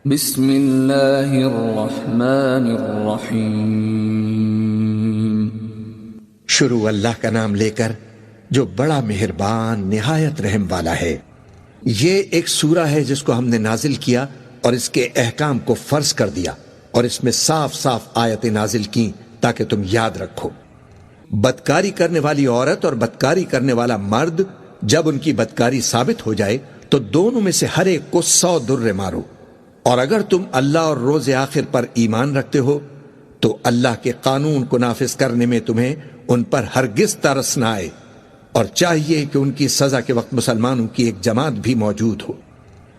بسم اللہ الرحمن الرحیم۔ شروع اللہ کا نام لے کر جو بڑا مہربان نہایت رحم والا ہے۔ یہ ایک سورہ ہے جس کو ہم نے نازل کیا اور اس کے احکام کو فرض کر دیا اور اس میں صاف صاف آیتیں نازل کی تاکہ تم یاد رکھو۔ بدکاری کرنے والی عورت اور بدکاری کرنے والا مرد جب ان کی بدکاری ثابت ہو جائے تو دونوں میں سے ہر ایک کو 100 درے مارو، اور اگر تم اللہ اور روز آخر پر ایمان رکھتے ہو تو اللہ کے قانون کو نافذ کرنے میں تمہیں ان پر ہرگز ترس نہ آئے، اور چاہیے کہ ان کی سزا کے وقت مسلمانوں کی ایک جماعت بھی موجود ہو۔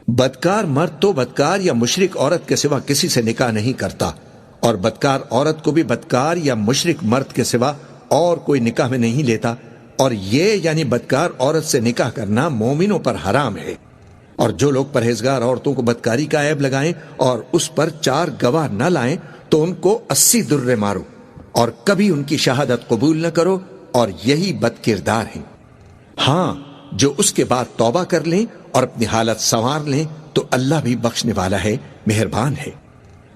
بدکار مرد تو بدکار یا مشرک عورت کے سوا کسی سے نکاح نہیں کرتا، اور بدکار عورت کو بھی بدکار یا مشرک مرد کے سوا اور کوئی نکاح میں نہیں لیتا، اور یہ یعنی بدکار عورت سے نکاح کرنا مومنوں پر حرام ہے۔ اور جو لوگ پرہیزگار عورتوں کو بدکاری کا عیب لگائیں اور اس پر 4 گواہ نہ لائیں تو ان کو 80 درے مارو، اور کبھی ان کی شہادت قبول نہ کرو، اور یہی بد کردار ہیں۔ ہاں، جو اس کے بعد توبہ کر لیں اور اپنی حالت سنوار لیں تو اللہ بھی بخشنے والا ہے، مہربان ہے۔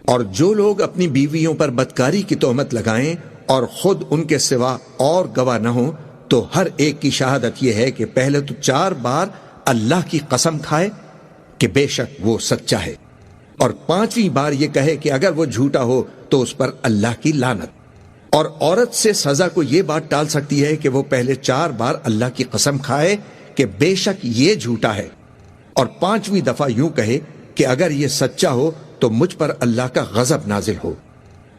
اور جو لوگ اپنی بیویوں پر بدکاری کی تہمت لگائیں اور خود ان کے سوا اور گواہ نہ ہوں تو ہر ایک کی شہادت یہ ہے کہ پہلے تو 4 بار اللہ کی قسم کھائے کہ بے شک وہ سچا ہے، اور 5ویں بار یہ کہے کہ اگر وہ جھوٹا ہو تو اس پر اللہ کی لعنت۔ اور عورت سے سزا کو یہ بات ٹال سکتی ہے کہ وہ پہلے 4 بار اللہ کی قسم کھائے کہ بے شک یہ جھوٹا ہے، اور 5ویں دفعہ یوں کہے کہ اگر یہ سچا ہو تو مجھ پر اللہ کا غضب نازل ہو۔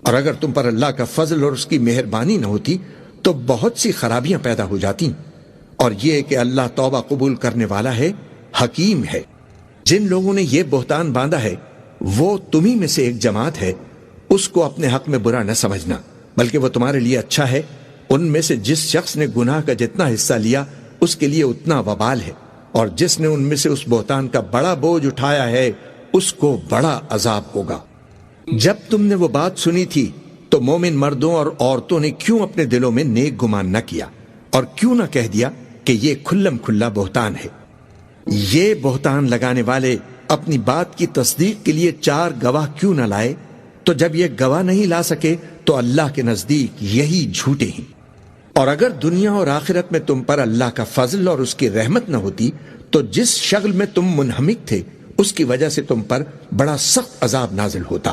اور اگر تم پر اللہ کا فضل اور اس کی مہربانی نہ ہوتی تو بہت سی خرابیاں پیدا ہو جاتی۔ اور یہ کہ اللہ توبہ قبول کرنے والا ہے، حکیم ہے۔ جن لوگوں نے یہ بہتان باندھا ہے وہ تمہیں میں سے ایک جماعت ہے، اس کو اپنے حق میں برا نہ سمجھنا، بلکہ وہ تمہارے لیے اچھا ہے۔ ان میں سے جس شخص نے گناہ کا جتنا حصہ لیا اس کے لیے اتنا وبال ہے، اور جس نے ان میں سے اس بہتان کا بڑا بوجھ اٹھایا ہے اس کو بڑا عذاب ہوگا۔ جب تم نے وہ بات سنی تھی تو مومن مردوں اور عورتوں نے کیوں اپنے دلوں میں نیک گمان نہ کیا، اور کیوں نہ کہہ دیا کہ یہ کھلم کھلا بہتان ہے؟ یہ بہتان لگانے والے اپنی بات کی تصدیق کے لیے 4 گواہ کیوں نہ لائے؟ تو جب یہ گواہ نہیں لا سکے تو اللہ کے نزدیک یہی جھوٹے ہیں۔ اور اگر دنیا اور آخرت میں تم پر اللہ کا فضل اور اس کی رحمت نہ ہوتی تو جس شغل میں تم منہمک تھے اس کی وجہ سے تم پر بڑا سخت عذاب نازل ہوتا۔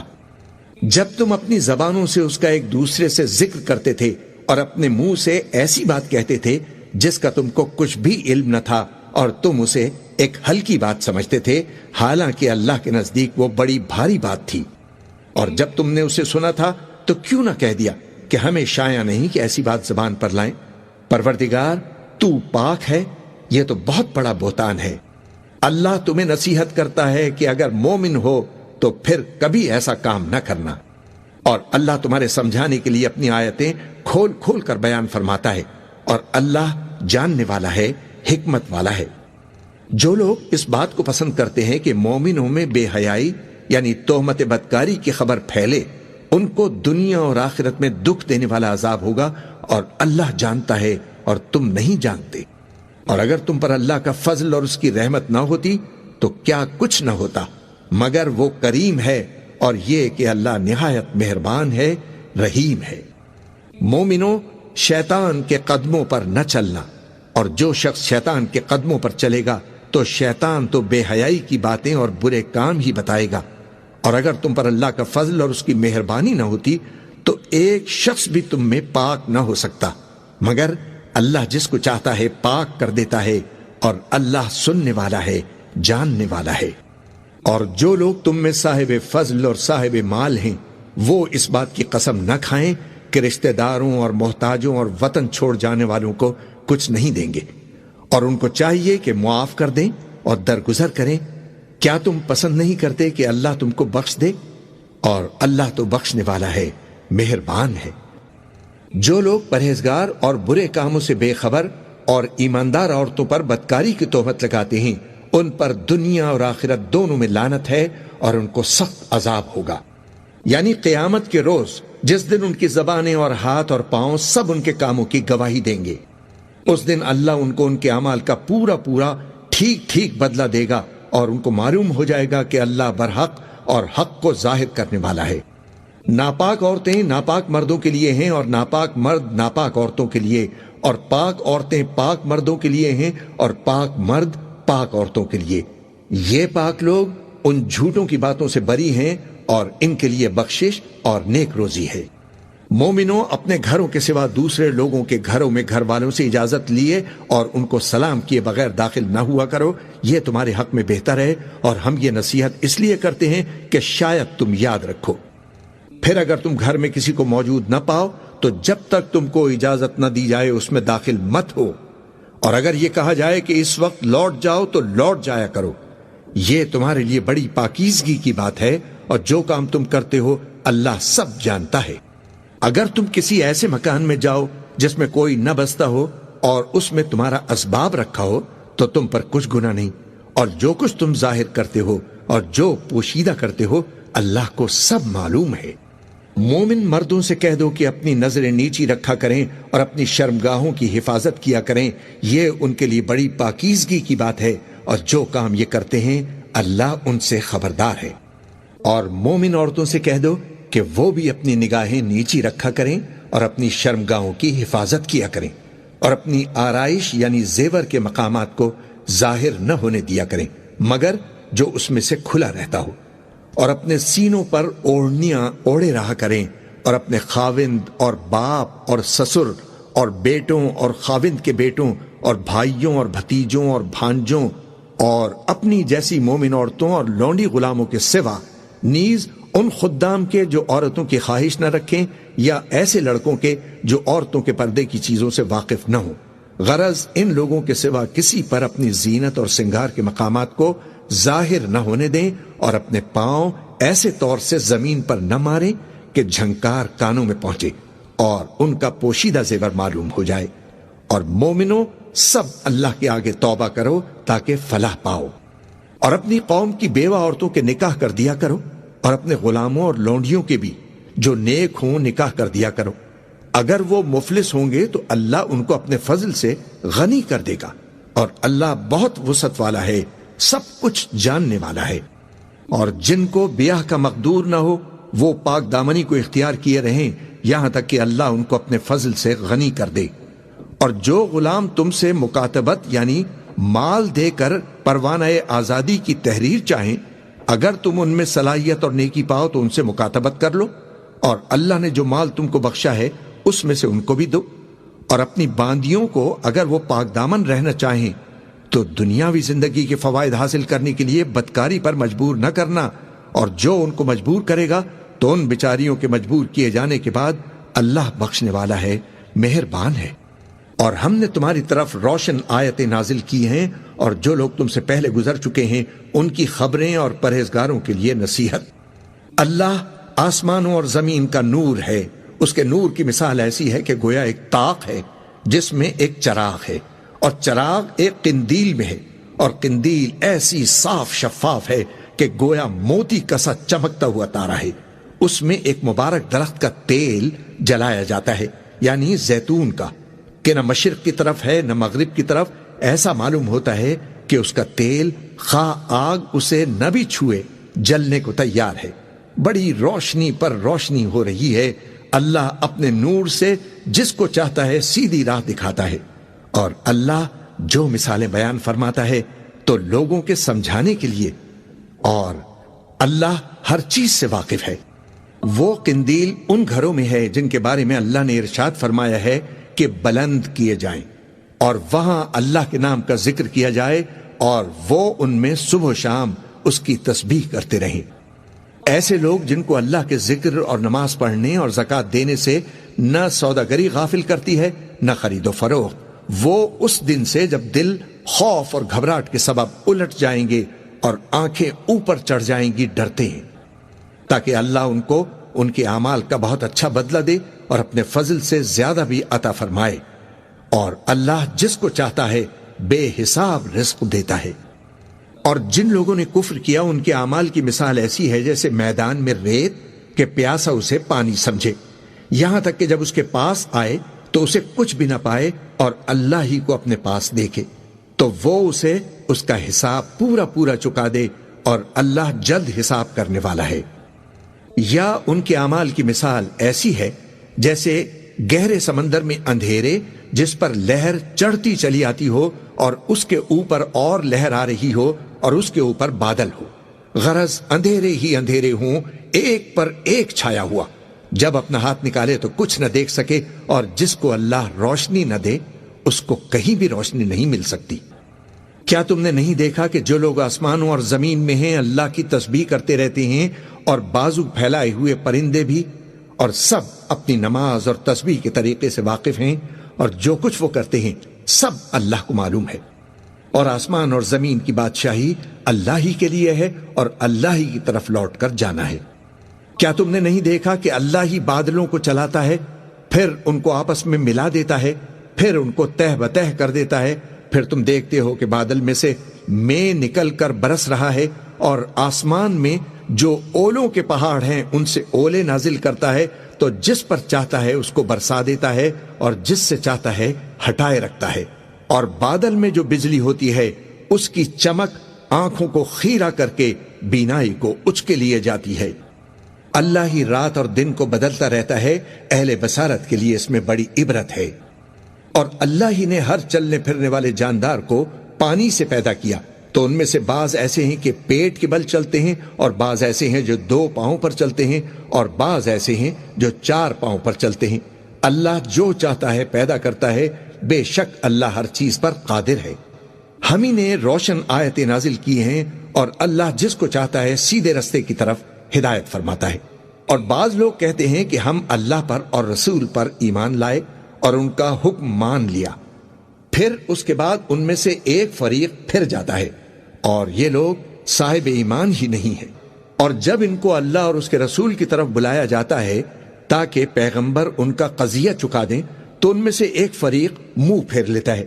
جب تم اپنی زبانوں سے اس کا ایک دوسرے سے ذکر کرتے تھے اور اپنے منہ سے ایسی بات کہتے تھے جس کا تم کو کچھ بھی علم نہ تھا، اور تم اسے ایک ہلکی بات سمجھتے تھے، حالانکہ اللہ کے نزدیک وہ بڑی بھاری بات تھی۔ اور جب تم نے اسے سنا تھا تو کیوں نہ کہہ دیا کہ ہمیں شایع نہیں کہ ایسی بات زبان پر لائیں؟ پروردگار تو پاک ہے، یہ تو بہت بڑا بہتان ہے۔ اللہ تمہیں نصیحت کرتا ہے کہ اگر مومن ہو تو پھر کبھی ایسا کام نہ کرنا۔ اور اللہ تمہارے سمجھانے کے لیے اپنی آیتیں کھول کھول کر بیان فرماتا ہے، اور اللہ جاننے والا ہے، حکمت والا ہے۔ جو لوگ اس بات کو پسند کرتے ہیں کہ مومنوں میں بے حیائی یعنی تہمت بدکاری کی خبر پھیلے، ان کو دنیا اور آخرت میں دکھ دینے والا عذاب ہوگا، اور اللہ جانتا ہے اور تم نہیں جانتے۔ اور اگر تم پر اللہ کا فضل اور اس کی رحمت نہ ہوتی تو کیا کچھ نہ ہوتا، مگر وہ کریم ہے، اور یہ کہ اللہ نہایت مہربان ہے، رحیم ہے۔ مومنوں، شیطان کے قدموں پر نہ چلنا، اور جو شخص شیطان کے قدموں پر چلے گا تو شیطان تو بے حیائی کی باتیں اور برے کام ہی بتائے گا۔ اور اگر تم پر اللہ کا فضل اور اس کی مہربانی نہ ہوتی تو ایک شخص بھی تم میں پاک نہ ہو سکتا، مگر اللہ جس کو چاہتا ہے پاک کر دیتا ہے، اور اللہ سننے والا ہے، جاننے والا ہے۔ اور جو لوگ تم میں صاحب فضل اور صاحب مال ہیں وہ اس بات کی قسم نہ کھائیں کہ رشتہ داروں اور محتاجوں اور وطن چھوڑ جانے والوں کو کچھ نہیں دیں گے، اور ان کو چاہیے کہ معاف کر دیں اور درگزر کریں۔ کیا تم پسند نہیں کرتے کہ اللہ تم کو بخش دے؟ اور اللہ تو بخشنے والا ہے، مہربان ہے۔ جو لوگ پرہیزگار اور برے کاموں سے بے خبر اور ایماندار عورتوں پر بدکاری کی تہمت لگاتے ہیں ان پر دنیا اور آخرت دونوں میں لعنت ہے، اور ان کو سخت عذاب ہوگا۔ یعنی قیامت کے روز جس دن ان کی زبانیں اور ہاتھ اور پاؤں سب ان کے کاموں کی گواہی دیں گے، اس دن اللہ ان کو ان کے اعمال کا پورا پورا ٹھیک ٹھیک بدلہ دے گا، اور ان کو معلوم ہو جائے گا کہ اللہ برحق اور حق کو ظاہر کرنے والا ہے۔ ناپاک عورتیں ناپاک مردوں کے لیے ہیں اور ناپاک مرد ناپاک عورتوں کے لیے، اور پاک عورتیں پاک مردوں کے لیے ہیں اور پاک مرد پاک عورتوں کے لیے۔ یہ پاک لوگ ان جھوٹوں کی باتوں سے بری ہیں اور ان کے لیے بخشش اور نیک روزی ہے۔ مومنوں، اپنے گھروں کے سوا دوسرے لوگوں کے گھروں میں گھر والوں سے اجازت لیے اور ان کو سلام کیے بغیر داخل نہ ہوا کرو، یہ تمہارے حق میں بہتر ہے، اور ہم یہ نصیحت اس لیے کرتے ہیں کہ شاید تم یاد رکھو۔ پھر اگر تم گھر میں کسی کو موجود نہ پاؤ تو جب تک تم کو اجازت نہ دی جائے اس میں داخل مت ہو، اور اگر یہ کہا جائے کہ اس وقت لوٹ جاؤ تو لوٹ جایا کرو۔ یہ تمہارے لیے بڑی پاکیزگی کی بات ہے، اور جو کام تم کرتے ہو اللہ سب جانتا ہے۔ اگر تم کسی ایسے مکان میں جاؤ جس میں کوئی نہ بستا ہو اور اس میں تمہارا اسباب رکھا ہو تو تم پر کچھ گناہ نہیں، اور جو کچھ تم ظاہر کرتے ہو اور جو پوشیدہ کرتے ہو اللہ کو سب معلوم ہے۔ مومن مردوں سے کہہ دو کہ اپنی نظریں نیچی رکھا کریں اور اپنی شرمگاہوں کی حفاظت کیا کریں، یہ ان کے لیے بڑی پاکیزگی کی بات ہے، اور جو کام یہ کرتے ہیں اللہ ان سے خبردار ہے۔ اور مومن عورتوں سے کہہ دو کہ وہ بھی اپنی نگاہیں نیچی رکھا کریں اور اپنی شرمگاہوں کی حفاظت کیا کریں، اور اپنی آرائش یعنی زیور کے مقامات کو ظاہر نہ ہونے دیا کریں مگر جو اس میں سے کھلا رہتا ہو، اور اپنے سینوں پر اوڑھنیاں اوڑھے رہا کریں، اور اپنے خاوند اور باپ اور سسر اور بیٹوں اور خاوند کے بیٹوں اور بھائیوں اور بھتیجوں اور بھانجوں اور اپنی جیسی مومن عورتوں اور لونڈی غلاموں کے سوا نیز ان خدام کے جو عورتوں کی خواہش نہ رکھیں، یا ایسے لڑکوں کے جو عورتوں کے پردے کی چیزوں سے واقف نہ ہوں۔ غرض ان لوگوں کے سوا کسی پر اپنی زینت اور سنگار کے مقامات کو ظاہر نہ ہونے دیں، اور اپنے پاؤں ایسے طور سے زمین پر نہ ماریں کہ جھنکار کانوں میں پہنچے اور ان کا پوشیدہ زیور معلوم ہو جائے۔ اور مومنوں، سب اللہ کے آگے توبہ کرو تاکہ فلاح پاؤ، اور اپنی قوم کی بیوہ عورتوں کے نکاح کر دیا کرو، اور اپنے غلاموں اور لونڈیوں کے بھی جو نیک ہوں نکاح کر دیا کرو۔ اگر وہ مفلس ہوں گے تو اللہ ان کو اپنے فضل سے غنی کر دے گا، اور اللہ بہت وسعت والا ہے، سب کچھ جاننے والا ہے۔ اور جن کو بیاہ کا مقدور نہ ہو وہ پاک دامنی کو اختیار کیے رہیں یہاں تک کہ اللہ ان کو اپنے فضل سے غنی کر دے۔ اور جو غلام تم سے مکاتبت یعنی مال دے کر پروانہ آزادی کی تحریر چاہیں، اگر تم ان میں صلاحیت اور نیکی پاؤ تو ان سے مکاتبت کر لو، اور اللہ نے جو مال تم کو بخشا ہے اس میں سے ان کو بھی دو۔ اور اپنی باندیوں کو اگر وہ پاک دامن رہنا چاہیں تو دنیاوی زندگی کے فوائد حاصل کرنے کے لیے بدکاری پر مجبور نہ کرنا، اور جو ان کو مجبور کرے گا تو ان بیچاریوں کے مجبور کیے جانے کے بعد اللہ بخشنے والا ہے، مہربان ہے۔ اور ہم نے تمہاری طرف روشن آیتیں نازل کی ہیں، اور جو لوگ تم سے پہلے گزر چکے ہیں ان کی خبریں اور پرہیزگاروں کے لیے نصیحت۔ اللہ آسمانوں اور زمین کا نور ہے، اس کے نور کی مثال ایسی ہے کہ گویا ایک طاق ہے جس میں ایک چراغ ہے، اور چراغ ایک قندیل میں ہے، اور قندیل ایسی صاف شفاف ہے کہ گویا موتی کا سا چمکتا ہوا تارا ہے۔ اس میں ایک مبارک درخت کا تیل جلایا جاتا ہے، یعنی زیتون کا، کہ نہ مشرق کی طرف ہے نہ مغرب کی طرف۔ ایسا معلوم ہوتا ہے کہ اس کا تیل خواہ آگ اسے نہ بھی چھوئے جلنے کو تیار ہے۔ بڑی روشنی پر روشنی ہو رہی ہے، اللہ اپنے نور سے جس کو چاہتا ہے سیدھی راہ دکھاتا ہے، اور اللہ جو مثالیں بیان فرماتا ہے تو لوگوں کے سمجھانے کے لیے، اور اللہ ہر چیز سے واقف ہے۔ وہ قندیل ان گھروں میں ہے جن کے بارے میں اللہ نے ارشاد فرمایا ہے کہ بلند کیے جائیں، اور وہاں اللہ کے نام کا ذکر کیا جائے، اور وہ ان میں صبح و شام اس کی تسبیح کرتے رہیں۔ ایسے لوگ جن کو اللہ کے ذکر اور نماز پڑھنے اور زکوٰۃ دینے سے نہ سوداگری غافل کرتی ہے نہ خرید و فروخت، وہ اس دن سے جب دل خوف اور گھبراہٹ کے سبب الٹ جائیں گے اور آنکھیں اوپر چڑھ جائیں گی ڈرتے ہیں، تاکہ اللہ ان کو ان کے اعمال کا بہت اچھا بدلہ دے اور اپنے فضل سے زیادہ بھی عطا فرمائے۔ اور اللہ جس کو چاہتا ہے بے حساب رزق دیتا ہے۔ اور جن لوگوں نے کفر کیا ان کے اعمال کی مثال ایسی ہے جیسے میدان میں ریت کہ پیاسا اسے پانی سمجھے، یہاں تک کہ جب اس کے پاس آئے تو اسے کچھ بھی نہ پائے اور اللہ ہی کو اپنے پاس دیکھے، تو وہ اسے اس کا حساب پورا پورا چکا دے اور اللہ جلد حساب کرنے والا ہے۔ یا ان کے اعمال کی مثال ایسی ہے جیسے گہرے سمندر میں اندھیرے جس پر لہر چڑھتی چلی آتی ہو اور اس کے اوپر اور لہر آ رہی ہو اور اس کے اوپر بادل ہو، غرض اندھیرے ہی اندھیرے ہوں ایک پر ایک چھایا ہوا، جب اپنا ہاتھ نکالے تو کچھ نہ دیکھ سکے، اور جس کو اللہ روشنی نہ دے اس کو کہیں بھی روشنی نہیں مل سکتی۔ کیا تم نے نہیں دیکھا کہ جو لوگ آسمانوں اور زمین میں ہیں اللہ کی تسبیح کرتے رہتے ہیں، اور بازو پھیلائے ہوئے پرندے بھی، اور سب اپنی نماز اور تسبیح کے طریقے سے واقف ہیں، اور جو کچھ وہ کرتے ہیں سب اللہ کو معلوم ہے، اور آسمان اور زمین کی بادشاہی اللہ ہی کے لیے ہے اور اللہ ہی کی طرف لوٹ کر جانا ہے۔ کیا تم نے نہیں دیکھا کہ اللہ ہی بادلوں کو چلاتا ہے، پھر ان کو آپس میں ملا دیتا ہے، پھر ان کو تہ بتہ کر دیتا ہے، پھر تم دیکھتے ہو کہ بادل میں سے مے نکل کر برس رہا ہے، اور آسمان میں جو اولوں کے پہاڑ ہیں ان سے اولے نازل کرتا ہے، تو جس پر چاہتا ہے اس کو برسا دیتا ہے اور جس سے چاہتا ہے ہٹائے رکھتا ہے، اور بادل میں جو بجلی ہوتی ہے اس کی چمک آنکھوں کو خیرہ کر کے بینائی کو اچکے لیے جاتی ہے۔ اللہ ہی رات اور دن کو بدلتا رہتا ہے، اہل بصارت کے لیے اس میں بڑی عبرت ہے۔ اور اللہ ہی نے ہر چلنے پھرنے والے جاندار کو پانی سے پیدا کیا، تو ان میں سے بعض ایسے ہیں کہ پیٹ کے بل چلتے ہیں، اور بعض ایسے ہیں جو 2 پاؤں پر چلتے ہیں، اور بعض ایسے ہیں جو 4 پاؤں پر چلتے ہیں۔ اللہ جو چاہتا ہے پیدا کرتا ہے، بے شک اللہ ہر چیز پر قادر ہے۔ ہم ہی نے روشن آیتیں نازل کی ہیں، اور اللہ جس کو چاہتا ہے سیدھے رستے کی طرف ہدایت فرماتا ہے۔ اور بعض لوگ کہتے ہیں کہ ہم اللہ پر اور رسول پر ایمان لائے اور ان کا حکم مان لیا، پھر اس کے بعد ان میں سے ایک فریق پھر جاتا ہے، اور یہ لوگ صاحب ایمان ہی نہیں ہیں۔ اور جب ان کو اللہ اور اس کے رسول کی طرف بلایا جاتا ہے تاکہ پیغمبر ان کا قضیہ چکا دیں، تو ان میں سے ایک فریق منہ پھیر لیتا ہے،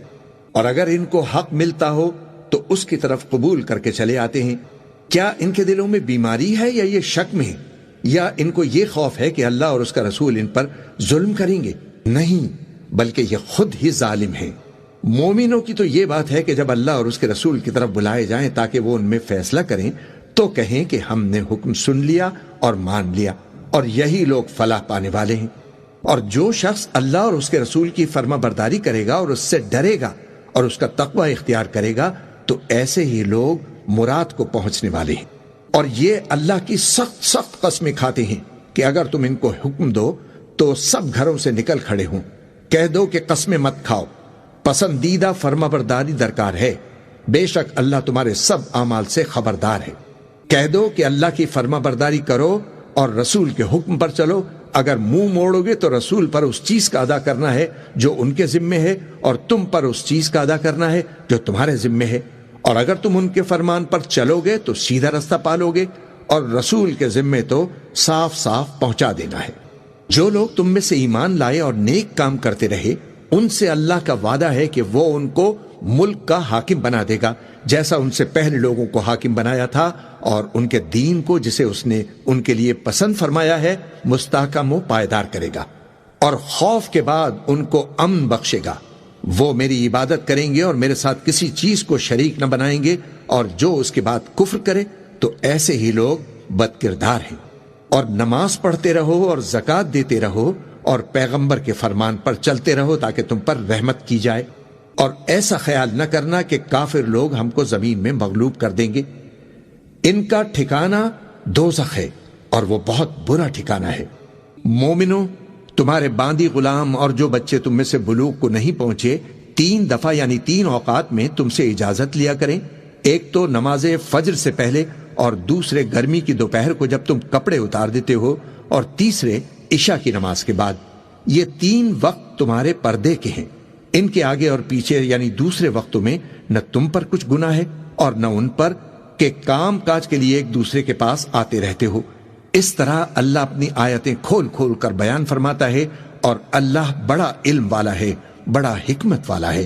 اور اگر ان کو حق ملتا ہو تو اس کی طرف قبول کر کے چلے آتے ہیں۔ کیا ان کے دلوں میں بیماری ہے یا یہ شک میں ہے، یا ان کو یہ خوف ہے کہ اللہ اور اس کا رسول ان پر ظلم کریں گے؟ نہیں، بلکہ یہ خود ہی ظالم ہیں۔ مومنوں کی تو یہ بات ہے کہ جب اللہ اور اس کے رسول کی طرف بلائے جائیں تاکہ وہ ان میں فیصلہ کریں، تو کہیں کہ ہم نے حکم سن لیا اور مان لیا، اور یہی لوگ فلاح پانے والے ہیں۔ اور جو شخص اللہ اور اس کے رسول کی فرما برداری کرے گا اور اس سے ڈرے گا اور اس کا تقوی اختیار کرے گا، تو ایسے ہی لوگ مراد کو پہنچنے والے ہیں۔ اور یہ اللہ کی سخت سخت قسمیں کھاتے ہیں کہ اگر تم ان کو حکم دو تو سب گھروں سے نکل کھڑے ہوں۔ کہہ دو کہ قسمیں مت کھاؤ، پسندیدہ فرما برداری درکار ہے، بے شک اللہ تمہارے سب اعمال سے خبردار ہے۔ کہہ دو کہ اللہ کی فرما برداری کرو اور رسول کے حکم پر چلو، اگر منہ موڑو گے تو رسول پر اس چیز کا ادا کرنا ہے جو ان کے ذمے ہے، اور تم پر اس چیز کا ادا کرنا ہے جو تمہارے ذمے ہے، اور اگر تم ان کے فرمان پر چلو گے تو سیدھا رستہ پالو گے، اور رسول کے ذمے تو صاف صاف پہنچا دینا ہے۔ جو لوگ تم میں سے ایمان لائے اور نیک کام کرتے رہے، ان سے اللہ کا وعدہ ہے کہ وہ ان کو ملک کا حاکم بنا دے گا، جیسا ان سے پہلے لوگوں کو حاکم بنایا تھا، اور ان کے دین کو جسے اس نے ان کے لیے پسند فرمایا ہے مستحکم و پائیدار کرے گا، اور خوف کے بعد ان کو امن بخشے گا۔ وہ میری عبادت کریں گے اور میرے ساتھ کسی چیز کو شریک نہ بنائیں گے، اور جو اس کے بعد کفر کرے تو ایسے ہی لوگ بد کردار ہیں۔ اور نماز پڑھتے رہو اور زکوٰۃ دیتے رہو، اور پیغمبر کے فرمان پر چلتے رہو تاکہ تم پر رحمت کی جائے، اور ایسا خیال نہ کرنا کہ کافر لوگ ہم کو زمین میں مغلوب کر دیں گے۔ ان کا ٹھکانہ دوزخ ہے، اور وہ بہت برا ٹھکانہ ہے۔ مومنوں، تمہارے باندی غلام اور جو بچے تم میں سے بلوغ کو نہیں پہنچے 3 دفعہ یعنی 3 اوقات میں تم سے اجازت لیا کریں، ایک تو نماز فجر سے پہلے، اور دوسرے گرمی کی دوپہر کو جب تم کپڑے اتار دیتے ہو، اور تیسرے عشاء کی نماز کے بعد۔ یہ 3 وقت تمہارے پردے کے ہیں، ان کے آگے اور پیچھے یعنی دوسرے وقتوں میں نہ تم پر کچھ گناہ ہے اور نہ ان پر، کہ کام کاج کے لیے ایک دوسرے کے پاس آتے رہتے ہو۔ اس طرح اللہ اپنی آیتیں کھول کھول کر بیان فرماتا ہے، اور اللہ بڑا علم والا ہے، بڑا حکمت والا ہے۔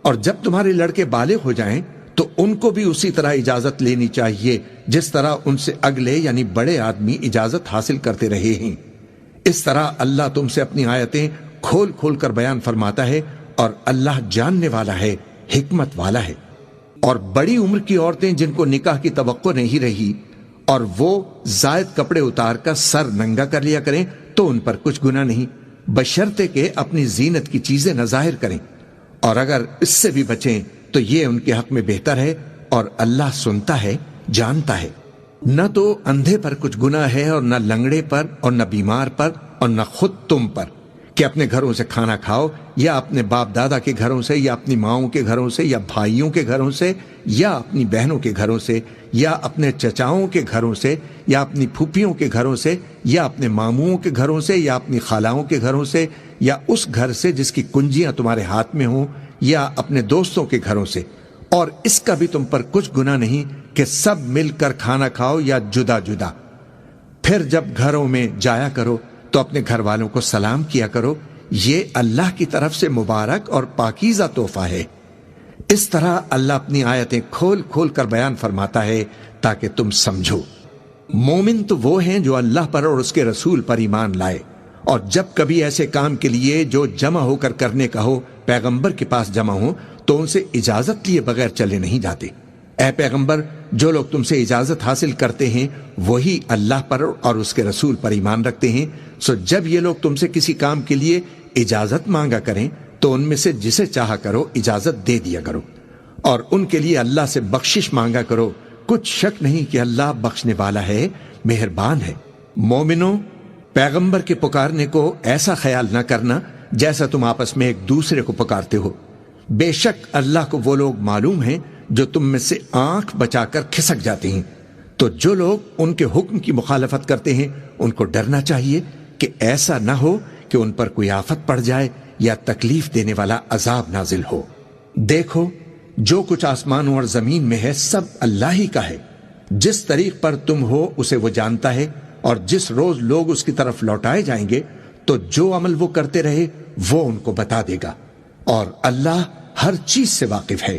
اور جب تمہارے لڑکے بالغ ہو جائیں تو ان کو بھی اسی طرح اجازت لینی چاہیے جس طرح ان سے اگلے یعنی بڑے آدمی اجازت حاصل کرتے رہے ہیں۔ اس طرح اللہ تم سے اپنی آیتیں کھول کھول کر بیان فرماتا ہے، اور اللہ جاننے والا ہے، حکمت والا ہے۔ اور بڑی عمر کی عورتیں جن کو نکاح کی توقع نہیں رہی اور وہ زائد کپڑے اتار کر سر ننگا کر لیا کریں تو ان پر کچھ گناہ نہیں، بشرطے کہ اپنی زینت کی چیزیں نہ ظاہر کریں، اور اگر اس سے بھی بچیں تو یہ ان کے حق میں بہتر ہے، اور اللہ سنتا ہے، جانتا ہے۔ نہ تو اندھے پر کچھ گناہ ہے اور نہ لنگڑے پر اور نہ بیمار پر اور نہ خود تم پر کہ اپنے گھروں سے کھانا کھاؤ، یا اپنے باپ دادا کے گھروں سے، یا اپنی ماؤں کے گھروں سے، یا بھائیوں کے گھروں سے، یا اپنی بہنوں کے گھروں سے، یا اپنے چچاؤں کے گھروں سے، یا اپنی پھوپھیوں کے گھروں سے، یا اپنے ماموں کے گھروں سے، یا اپنی خالاؤں کے گھروں سے، یا اس گھر سے جس کی کنجیاں تمہارے ہاتھ میں ہوں، یا اپنے دوستوں کے گھروں سے، اور اس کا بھی تم پر کچھ گناہ نہیں کہ سب مل کر کھانا کھاؤ یا جدا جدا۔ پھر جب گھروں میں جایا کرو تو اپنے گھر والوں کو سلام کیا کرو، یہ اللہ کی طرف سے مبارک اور پاکیزہ تحفہ ہے۔ اس طرح اللہ اپنی آیتیں کھول کھول کر بیان فرماتا ہے تاکہ تم سمجھو۔ مومن تو وہ ہیں جو اللہ پر اور اس کے رسول پر ایمان لائے، اور جب کبھی ایسے کام کے لیے جو جمع ہو کر کرنے کا ہو پیغمبر کے پاس جمع ہو تو ان سے اجازت لیے بغیر چلے نہیں جاتے۔ اے پیغمبر، جو لوگ تم سے اجازت حاصل کرتے ہیں وہی اللہ پر اور اس کے رسول پر ایمان رکھتے ہیں، سو جب یہ لوگ تم سے کسی کام کے لیے اجازت مانگا کریں تو ان میں سے جسے چاہا کرو اجازت دے دیا کرو، اور ان کے لیے اللہ سے بخشش مانگا کرو، کچھ شک نہیں کہ اللہ بخشنے والا ہے، مہربان ہے۔ مومنوں، پیغمبر کے پکارنے کو ایسا خیال نہ کرنا جیسا تم آپس میں ایک دوسرے کو پکارتے ہو، بے شک اللہ کو وہ لوگ معلوم ہیں جو تم میں سے آنکھ بچا کر کھسک جاتے ہیں، تو جو لوگ ان کے حکم کی مخالفت کرتے ہیں ان کو ڈرنا چاہیے کہ ایسا نہ ہو کہ ان پر کوئی آفت پڑ جائے یا تکلیف دینے والا عذاب نازل ہو۔ دیکھو، جو کچھ آسمانوں اور زمین میں ہے سب اللہ ہی کا ہے، جس طریق پر تم ہو اسے وہ جانتا ہے، اور جس روز لوگ اس کی طرف لوٹائے جائیں گے تو جو عمل وہ کرتے رہے وہ ان کو بتا دے گا، اور اللہ ہر چیز سے واقف ہے۔